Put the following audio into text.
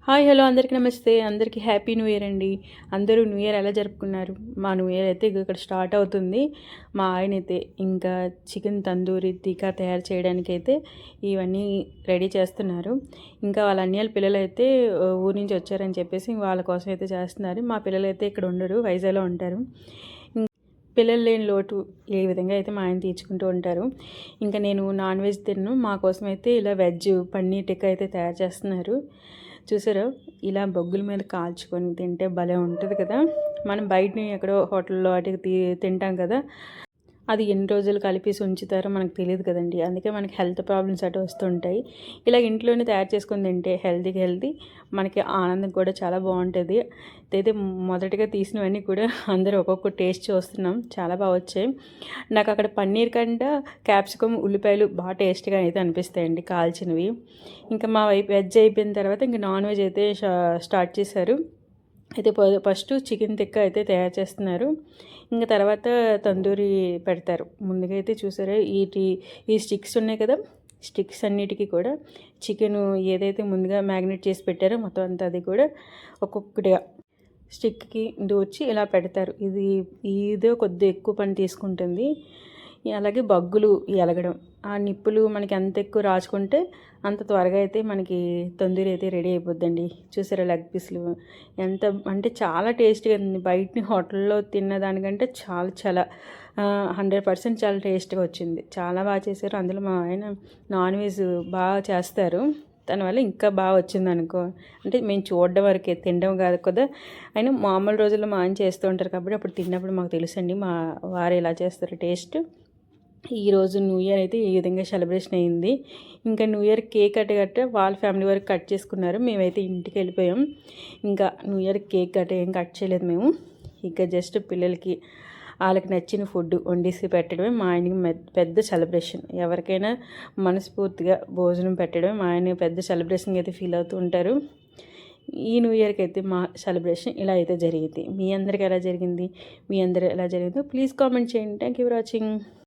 Hi hello అందరికీ నమస్తే. అందరికీ హ్యాపీ న్యూ ఇయర్ అండి. అందరూ న్యూ ఇయర్ ఎలా జరుపుకున్నారు? మా న్యూ ఇయర్ అయితే ఇక్కడ స్టార్ట్ అవుతుంది. మా ఆయన అయితే ఇంకా చికెన్ తందూరి టిక్కా తయారు చేయడానికైతే ఇవన్నీ రెడీ చేస్తున్నారు. ఇంకా వాళ్ళ అన్నయ్యల పిల్లలైతే ఊరి నుంచి వచ్చారని చెప్పేసి వాళ్ళ కోసం అయితే చేస్తున్నారు. మా పిల్లలైతే ఇక్కడ ఉండరు, వైజాగ్లో ఉంటారు. పిల్లలు లేని లోటు ఏ విధంగా అయితే మా ఆయన తీర్చుకుంటూ ఉంటారు. ఇంకా నేను నాన్ వెజ్ తిన్ను, మా కోసం అయితే ఇలా వెజ్ పన్నీర్ టిక్కా అయితే తయారు చేస్తున్నారు. చూసారా, ఇలా బొగ్గుల మీద కాల్చుకొని తింటే భలే ఉంటుంది కదా. మనం బయటని ఎక్కడో హోటల్లో వాటికి తింటాం కదా, అది ఎన్ని రోజులు కలిపేసి ఉంచుతారో మనకు తెలియదు కదండి. అందుకే మనకి హెల్త్ ప్రాబ్లమ్స్ అటు వస్తుంటాయి. ఇలా ఇంట్లోనే తయారు చేసుకొని తింటే హెల్తీ, మనకి ఆనందం కూడా చాలా బాగుంటుంది. అయితే మొదటగా తీసినవన్నీ కూడా అందరూ ఒక్కొక్క టేస్ట్ చూస్తున్నాం, చాలా బాగా వచ్చాయి. నాకు అక్కడ పన్నీర్ కంటే క్యాప్సికమ్ ఉల్లిపాయలు బాగా టేస్ట్గా అయితే అనిపిస్తాయండి కాల్చినవి. ఇంకా మా వైపు వెజ్ అయిపోయిన తర్వాత ఇంకా నాన్ వెజ్ అయితే స్టార్ట్ చేశారు. అయితే ఫస్ట్ చికెన్ టిక్కా అయితే తయారు చేస్తున్నారు. ఇంకా తర్వాత తందూరి పెడతారు. ముందుగా అయితే చూసారా, ఈ స్టిక్స్ ఉన్నాయి కదా, స్టిక్స్ అన్నిటికీ కూడా చికెను ఏదైతే ముందుగా మ్యాగ్నేట్ చేసి పెట్టారో మొత్తం అంతా అది కూడా ఒక్కొక్కటిగా స్టిక్కి దూర్చి ఇలా పెడతారు. ఇదే కొద్దిగా ఎక్కువ పని తీసుకుంటుంది. అలాగే బగ్గులు ఎలగడం, ఆ నిప్పులు మనకి ఎంత ఎక్కువ రాచుకుంటే అంత త్వరగా అయితే మనకి తందూరి అయితే రెడీ అయిపోద్దండి. చూసారా, లెగ్ పీస్లు ఎంత అంటే చాలా టేస్ట్గా ఉంది. బయటని హోటల్లో తిన్న దానికంటే చాలా 100% చాలా టేస్ట్గా వచ్చింది. చాలా బాగా చేశారు. అందులో మా ఆయన నాన్ వెజ్ బాగా చేస్తారు, దానివల్ల ఇంకా బాగా వచ్చింది అనుకో. అంటే మేము చూడడం వరకే, తినడం కాదు కదా. అయినా మామూలు రోజుల్లో మా ఆయన చేస్తూ ఉంటారు కాబట్టి అప్పుడు తిన్నప్పుడు మాకు తెలుసండి మా వారు ఎలా చేస్తారు టేస్ట్. ఈరోజు న్యూ ఇయర్ అయితే ఈ విధంగా సెలబ్రేషన్ అయింది. ఇంకా న్యూ ఇయర్ కేక్ వాళ్ళ ఫ్యామిలీ వరకు కట్ చేసుకున్నారు. మేమైతే ఇంటికి వెళ్ళిపోయాం. ఇంకా న్యూ ఇయర్ కేక్ ఏం కట్ చేయలేదు మేము. ఇంకా జస్ట్ పిల్లలకి వాళ్ళకి నచ్చిన ఫుడ్ వండేసి పెట్టడమే మా ఆయనకి పెద్ద సెలబ్రేషన్. ఎవరికైనా మనస్ఫూర్తిగా భోజనం పెట్టడమే మా ఆయన పెద్ద సెలబ్రేషన్ అయితే ఫీల్ అవుతూ ఉంటారు. ఈ న్యూ ఇయర్కి అయితే మా సెలబ్రేషన్ ఇలా అయితే జరిగింది. మీ అందరికీ ఎలా జరిగింది? మీ అందరూ ఎలా జరిగిందో ప్లీజ్ కామెంట్ చేయండి. Thank you for watching.